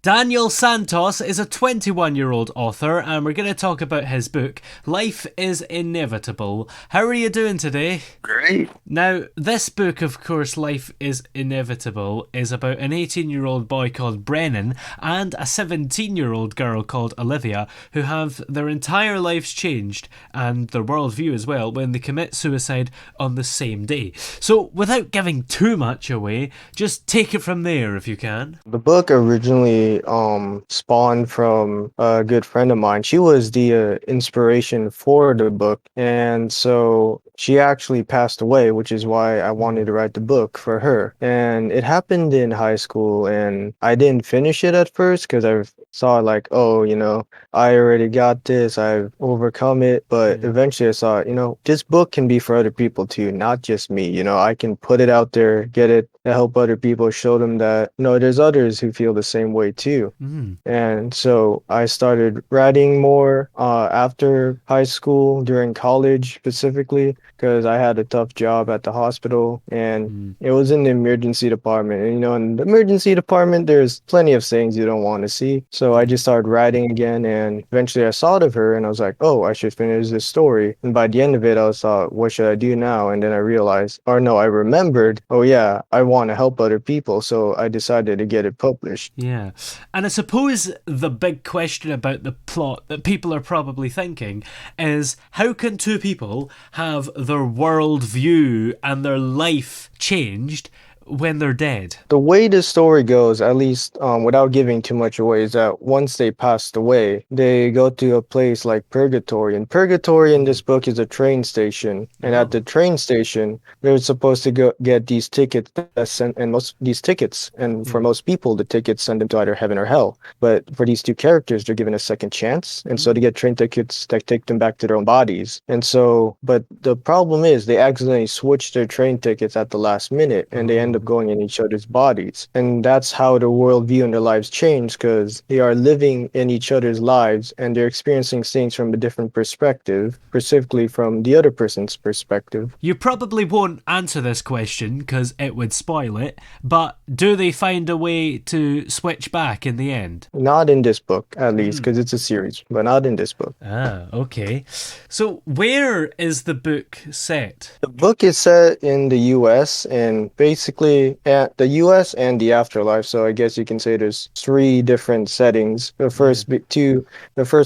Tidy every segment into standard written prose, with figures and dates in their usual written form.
Daniel Santos is a 21-year-old author, and we're going to talk about his book, Life is Inevitable. How are you doing today? Great. Now, this book, of course, Life is Inevitable, is about an 18-year-old boy called Brennan and a 17-year-old girl called Olivia who have their entire lives changed, and their worldview as well, when they commit suicide on the same day. So, without giving too much away, just take it from there if you can. The book originally spawned from a good friend of mine. She was the inspiration for the book, and so she actually passed away, which is why I wanted to write the book for her. And it happened in high school, and I didn't finish it at first because I saw like, oh, I already got this, I've overcome it. But eventually I saw, this book can be for other people too, not just me. I can put it out there, get it to help other people, show them that, there's others who feel the same way too. And so I started writing more after high school, during college specifically, because I had a tough job at the hospital, and it was in the emergency department. And, in the emergency department, there's plenty of things you don't want to see. So I just started writing again, and eventually I saw it of her, and I was like, oh, I should finish this story. And by the end of it, I was thought, what should I do now? And then I realized, or no, I remembered, oh yeah, I want to help other people. So I decided to get it published. Yeah. And I suppose the big question about the plot that people are probably thinking is, how can two people have their worldview and their life changed when they're dead? The way the story goes, at least without giving too much away, is that once they passed away, they go to a place like Purgatory. And Purgatory in this book is a train station. And at the train station, they're supposed to go get these tickets that send, and most these tickets, and for most people, the tickets send them to either heaven or hell. But for these two characters, they're given a second chance. And so they get train tickets that take them back to their own bodies. And so, but the problem is they accidentally switch their train tickets at the last minute, and they end up going in each other's bodies. And that's how the worldview and their lives change, because they are living in each other's lives and they're experiencing things from a different perspective, specifically from the other person's perspective. You probably won't answer this question because it would spoil it, but do they find a way to switch back in the end? Not in this book, at least, because it's a series, but not in this book. Ah, okay. So where is the book set? The book is set in the US, and basically at the US and the afterlife. So I guess you can say there's three different settings. The first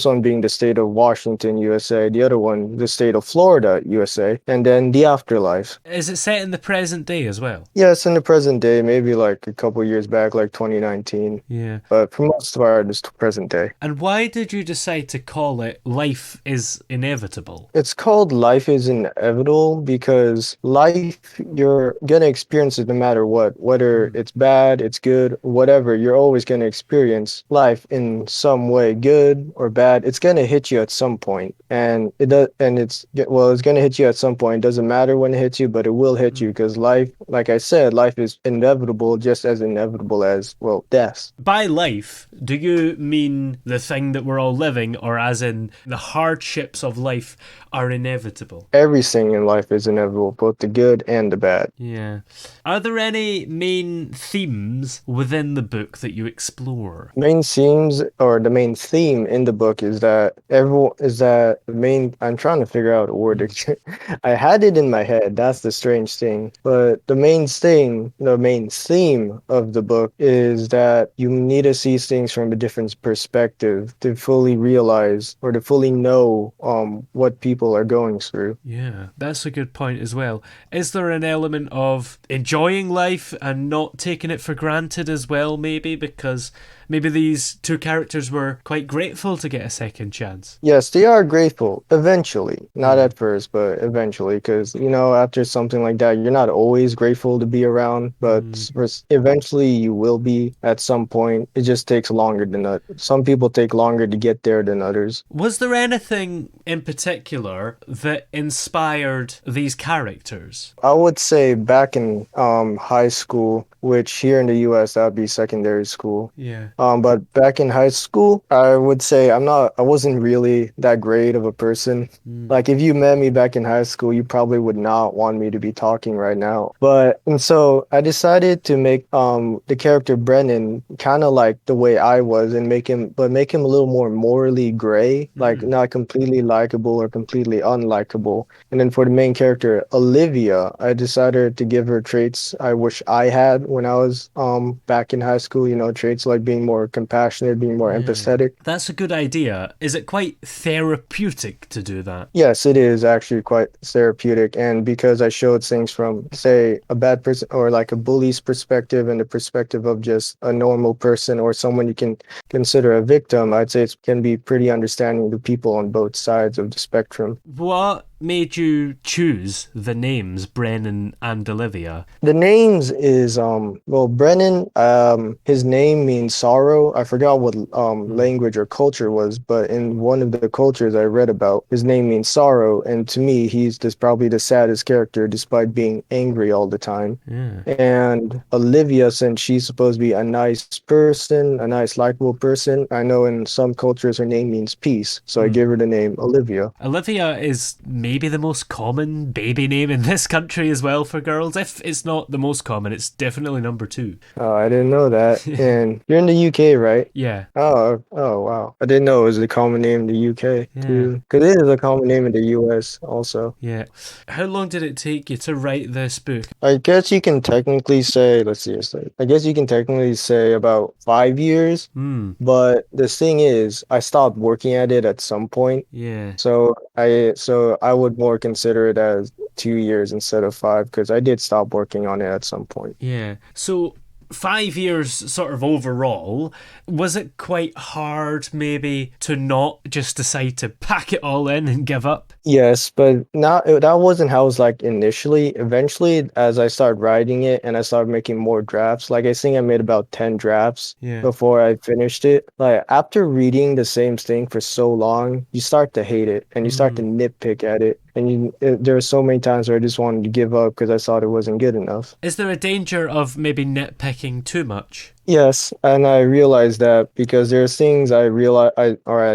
one being the state of Washington, USA, the other one the state of Florida, USA, and then the afterlife. Is it set in the present day as well? Yes, in the present day, maybe like a couple years back, like 2019. Yeah. But for most part, it's present day. And why did you decide to call it Life is Inevitable? It's called Life is Inevitable because life, you're going to experience it no matter what, whether it's bad, it's good, whatever, you're always going to experience life in some way, good or bad. It's going to hit you at some point, and it's going to hit you at some point. It doesn't matter when it hits you, but it will hit you, because life, like I said, life is inevitable, just as inevitable as, well, death. By life, do you mean the thing that we're all living, or as in the hardships of life are inevitable? Everything in life is inevitable, both the good and the bad. Yeah. Are there any main themes within the book that you explore? Main themes, or the main theme in the book, is that I'm trying to figure out a word. I had it in my head. That's the strange thing. But the main theme of the book is that you need to see things from a different perspective to fully realize or to fully know what people are going through. Yeah, that's a good point as well. Is there an element of enjoying life and not taking it for granted as well, maybe? Because maybe these two characters were quite grateful to get a second chance. Yes, they are grateful eventually. Not at first, but eventually, because, after something like that, you're not always grateful to be around, but eventually you will be at some point. It just takes longer than that. Some people take longer to get there than others. Was there anything in particular that inspired these characters? I would say back in high school, which here in the US that would be secondary school. Yeah. But back in high school, I would say I wasn't really that great of a person. Mm. Like if you met me back in high school, you probably would not want me to be talking right now. And so I decided to make the character Brennan kind of like the way I was and make him a little more morally gray, like Mm. not completely likable or completely unlikable. And then for the main character, Olivia, I decided to give her traits I wish I had when I was back in high school, you know, traits like being more compassionate, being more Yeah. empathetic. That's a good idea. Is it quite therapeutic to do that? Yes, it is actually quite therapeutic. And because I showed things from, say, a bad person or like a bully's perspective and the perspective of just a normal person or someone you can consider a victim, I'd say it can be pretty understanding to people on both sides of the spectrum. What made you choose the names Brennan and Olivia? The names is well Brennan his name means sorrow. I forgot what Mm. language or culture was, but in one of the cultures I read about, his name means sorrow, and to me he's just probably the saddest character despite being angry all the time. Yeah. And Olivia, since she's supposed to be a nice person, a nice likable person, I know in some cultures her name means peace, so I Mm. gave her the name Olivia. Olivia is maybe the most common baby name in this country as well for girls. If it's not the most common, it's definitely number two. I didn't know that. And you're in the UK, right? Yeah. Oh, wow. I didn't know it was a common name in the UK Yeah. too. Because it is a common name in the US also. Yeah. How long did it take you to write this book? I guess you can technically say, let's see, I guess you can technically say about 5 years. Hmm. But the thing is, I stopped working at it at some point. Yeah. So I would more consider it as 2 years instead of five because I did stop working on it at some point. Yeah. So 5 years sort of overall, was it quite hard maybe to not just decide to pack it all in and give up? Yes, but not that wasn't how it was like initially. Eventually, as I started writing it and I started making more drafts, like I think I made about 10 drafts Yeah. before I finished it. Like after reading the same thing for so long, you start to hate it and you start to Mm. nitpick at it. And there were so many times where I just wanted to give up because I thought it wasn't good enough. Is there a danger of maybe nitpicking too much? Yes, and I realized that because there's things I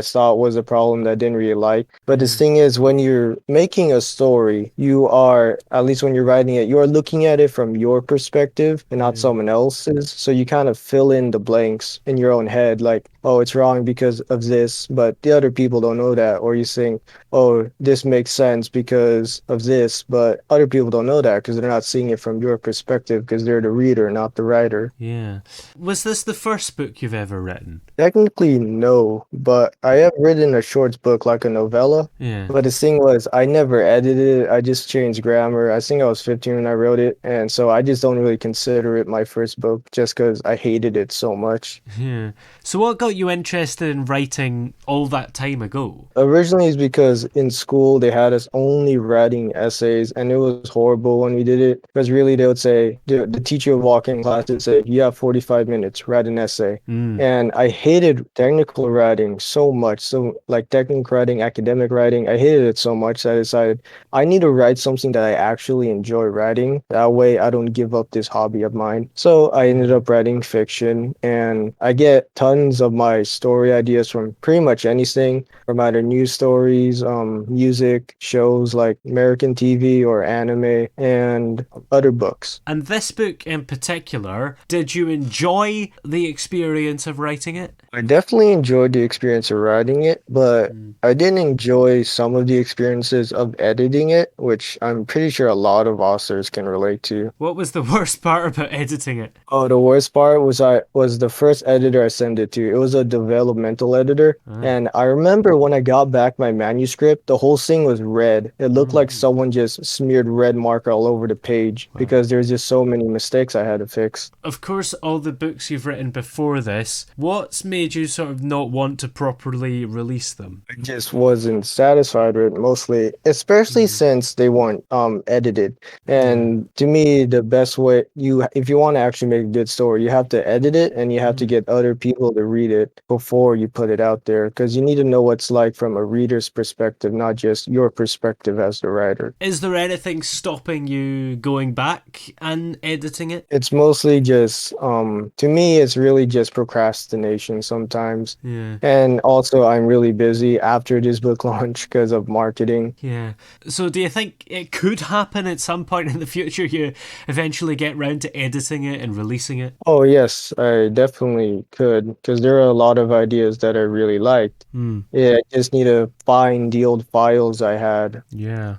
thought was a problem that I didn't really like. But the Yeah. thing is, when you're making a story, you are, at least when you're writing it, you are looking at it from your perspective and not Yeah. someone else's. So you kind of fill in the blanks in your own head, like, oh, it's wrong because of this, but the other people don't know that. Or you think, oh, this makes sense because of this, but other people don't know that because they're not seeing it from your perspective because they're the reader, not the writer. Yeah. Was this the first book you've ever written? Technically, no, but I have written a short book, like a novella. Yeah. But the thing was, I never edited it. I just changed grammar. I think I was 15 when I wrote it. And so I just don't really consider it my first book just because I hated it so much. Yeah. So what got you interested in writing all that time ago? Originally, it's because in school they had us only writing essays, and it was horrible when we did it. Because really, they would say, the teacher would walk in class and say, you have 45 minutes, write an essay. Mm. And I hated technical writing so much. So, like technical writing, academic writing, I hated it so much that I decided I need to write something that I actually enjoy writing. That way, I don't give up this hobby of mine. So, I ended up writing fiction, and I get tons of my story ideas from pretty much anything, from either news stories, music, shows like American TV or anime, and other books. And this book in particular, did you enjoy the experience of writing it? I definitely enjoyed the experience of writing it, but Mm. I didn't enjoy some of the experiences of editing it, which I'm pretty sure a lot of authors can relate to. What was the worst part about editing it? Oh, the worst part was I was the first editor I sent it to. It was a developmental editor, Ah. and I remember when I got back my manuscript, the whole thing was red. It looked like Mm. someone just smeared red marker all over the page Wow. because there's just so many mistakes I had to fix. Of course, all the books you've written before this, what's made you sort of not want to properly release them? I just wasn't satisfied with it mostly, especially since they weren't edited. Yeah. And to me, the best way you if you want to actually make a good story, you have to edit it and you have to get other people to read it before you put it out there because you need to know what's like from a reader's perspective, not just your perspective as the writer. Is there anything stopping you going back and editing it? It's mostly just to me it's really just procrastination sometimes. Yeah. And also I'm really busy after this book launch because of marketing. Yeah. So do you think it could happen at some point in the future you eventually get round to editing it and releasing it? Oh yes, I definitely could because there are a lot of ideas that I really liked. Yeah, I just need to find the old files I had. Yeah.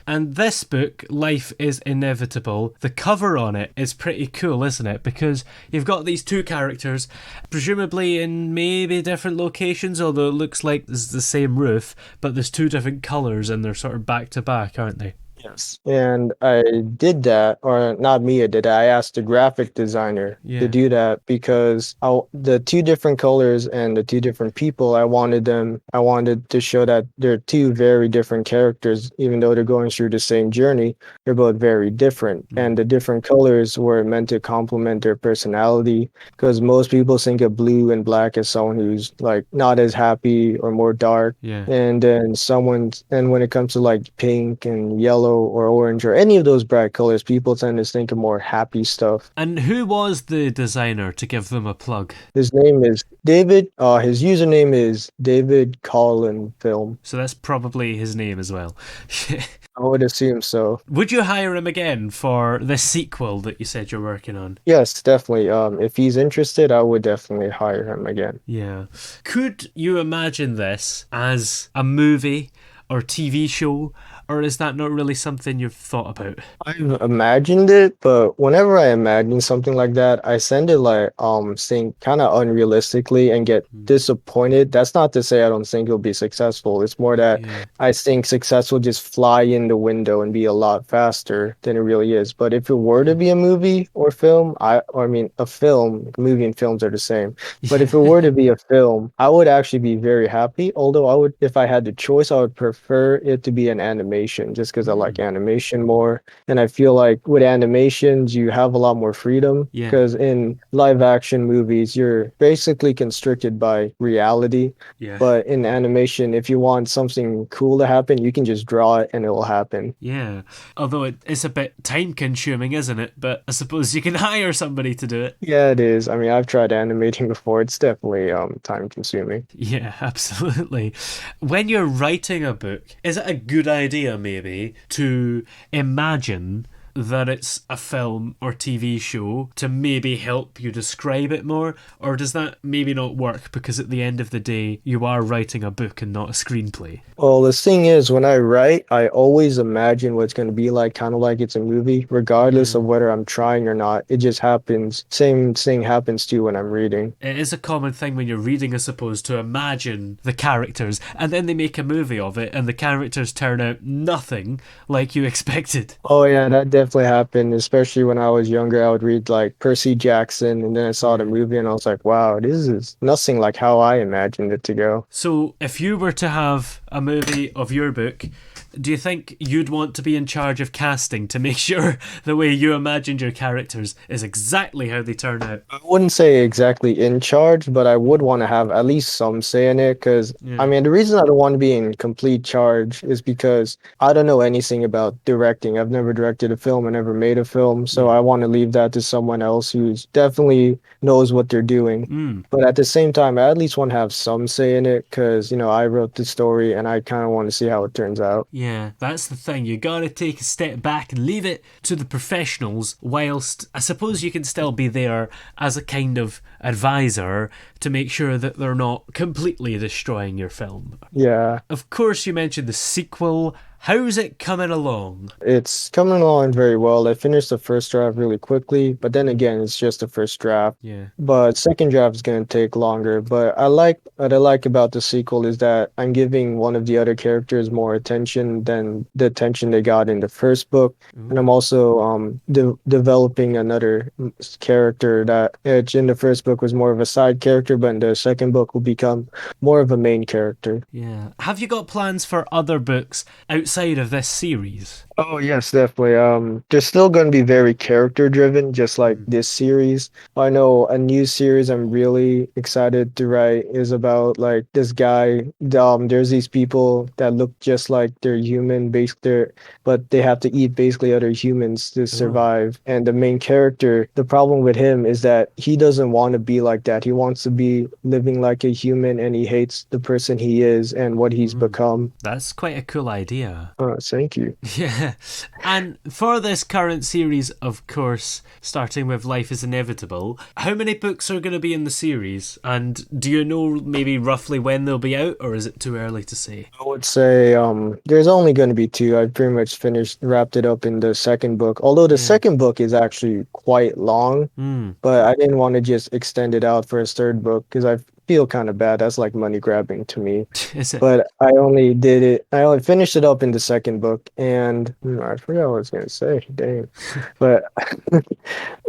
And this book, Life is Inevitable, the cover on it is pretty cool, isn't it? Because you've got these two characters, presumably in maybe different locations, although it looks like it's the same roof, but there's two different colours and they're sort of back to back, aren't they? Yes. And I did that, or not me, I did that. I asked the graphic designer to Yeah. do that because the two different colors and the two different people, I wanted to show that they're two very different characters, even though they're going through the same journey, they're both very different. And the different colors were meant to complement their personality because most people think of blue and black as someone who's like not as happy or more dark. Yeah. And when it comes to like pink and yellow or orange or any of those bright colors, people tend to think of more happy stuff. And who was the designer, to give them a plug? His name is David. His username is David Collin Film. So that's probably his name as well. I would assume so. Would you hire him again for the sequel that you said you're working on? Yes, definitely. If he's interested, I would definitely hire him again. Yeah. Could you imagine this as a movie or TV show, or is that not really something you've thought about? I've imagined it, but whenever I imagine something like that, I send it like think kind of unrealistically and get disappointed. That's not to say I don't think it'll be successful. It's more that Yeah. I think success will just fly in the window and be a lot faster than it really is. But if it were to be a movie or film, I mean a film, movie and films are the same. But if it were to be a film, I would actually be very happy. Although I would, if I had the choice, I would prefer it to be an animation just because I like animation more. And I feel like with animations, you have a lot more freedom Yeah. because in live action movies, you're basically constricted by reality. Yeah. But in animation, if you want something cool to happen, you can just draw it and it will happen. Yeah. Although it's a bit time consuming, isn't it? But I suppose you can hire somebody to do it. Yeah, it is. I mean, I've tried animating before. It's definitely time consuming. Yeah, absolutely. When you're writing a book, is it a good idea maybe to imagine that it's a film or TV show to maybe help you describe it more? Or does that maybe not work because at the end of the day, you are writing a book and not a screenplay? Well, the thing is, when I write, I always imagine what it's going to be like, kind of like it's a movie, regardless of whether I'm trying or not. It just happens. Same thing happens too when I'm reading. It is a common thing when you're reading, I suppose, to imagine the characters, and then they make a movie of it, and the characters turn out nothing like you expected. Oh yeah, that definitely happened, especially when I was younger. I would read like Percy Jackson, and then I saw the movie, and I was like, wow, this is nothing like how I imagined it to go. So, if you were to have a movie of your book, do you think you'd want to be in charge of casting to make sure the way you imagined your characters is exactly how they turn out? I wouldn't say exactly in charge, but I would want to have at least some say in it. Because, I mean, the reason I don't want to be in complete charge is because I don't know anything about directing. I've never directed a film, I never made a film. So I want to leave that to someone else who's definitely knows what they're doing. But at the same time, I at least want to have some say in it because, I wrote the story and I kind of want to see how it turns out. Yeah, that's the thing. You gotta take a step back and leave it to the professionals, whilst I suppose you can still be there as a kind of advisor to make sure that they're not completely destroying your film. Yeah. Of course, you mentioned the sequel How's it coming along? It's coming along very well. I finished the first draft really quickly, but then again, it's just the first draft. Yeah. But second draft is going to take longer. But I like what I like about the sequel is that I'm giving one of the other characters more attention than the attention they got in the first book, and I'm Ooh. also developing another character that which in the first book was more of a side character, but in the second book will become more of a main character. Yeah. Have you got plans for other books outside of this series? Oh yes, definitely. They're still going to be very character driven, just like Mm. this series. I know a new series I'm really excited to write is about like this guy. There's these people that look just like they're human, basically, but they have to eat basically other humans to Oh. survive. And the main character, the problem with him is that he doesn't want to be like that. He wants to be living like a human, and he hates the person he is and what he's Mm. become. That's quite a cool idea. Thank you. Yeah. And for this current series, of course, starting with Life is Inevitable, how many books are going to be in the series? And do you know maybe roughly when they'll be out, or is it too early to say? I would say there's only going to be two. I pretty much wrapped it up in the second book. Although the Yeah. second book is actually quite long, Hmm. but I didn't want to just extend it out for a third book because I feel kind of bad. That's like money grabbing to me. Is it? But I only did it. I only finished it up in the second book, and I forgot what I was gonna say. Dang. But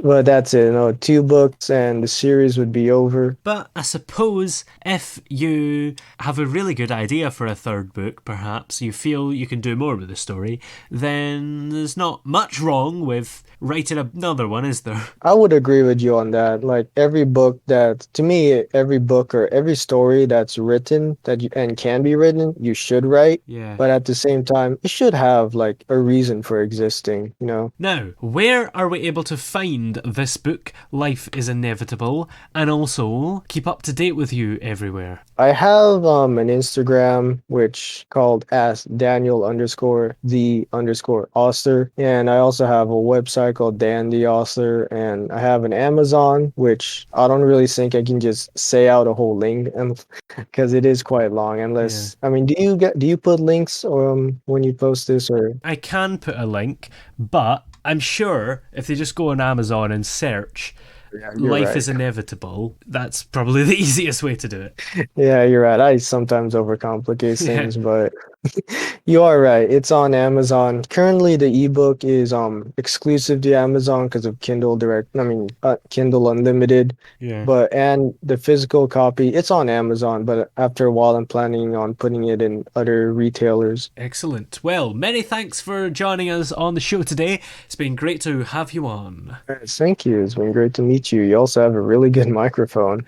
but that's it. No, two books, and the series would be over. But I suppose if you have a really good idea for a third book, perhaps you feel you can do more with the story, then there's not much wrong with writing another one, is there? I would agree with you on that. Like every book that, to me, every book or every story that's written that you and can be written, you should write. Yeah. But at the same time, it should have like a reason for existing, you know? Now, where are we able to find this book, Life is Inevitable, and also keep up to date with you everywhere? I have an Instagram which called as Daniel underscore the underscore author. And I also have a website called Dan the Author. And I have an Amazon, which I don't really think I can just say out a whole link and because it is quite long. Yeah. Unless I mean, do you put links when you post this or I can put a link, but I'm sure if they just go on Amazon and search yeah, you're Life right. is Inevitable, that's probably the easiest way to do it. Yeah, you're right. I sometimes overcomplicate Yeah. things, but you are right. It's on Amazon. Currently, the ebook is exclusive to Amazon because of Kindle Direct. I mean, Kindle Unlimited. Yeah. But and the physical copy, it's on Amazon, but after a while, I'm planning on putting it in other retailers. Excellent. Well, many thanks for joining us on the show today. It's been great to have you on. Thank you. It's been great to meet you. You also have a really good microphone.